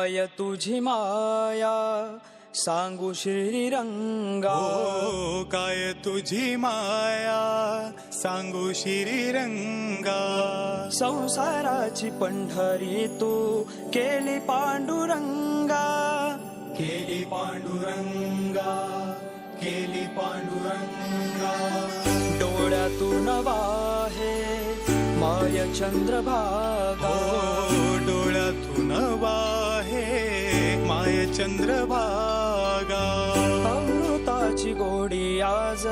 काय तुझी माया सांगू श्रीरंगा. हो काय तुझी माया सांगू श्रीरंगा. संसाराची पंढरी तू केली पांडुरंगा. केली पांडुरंगा, केली पांडुरंगा. डोळ्यातून वाहे माय चंद्रभागा. हो डोळ्यातून वाहे माय चंद्रभागा. अमृताची गोडी आज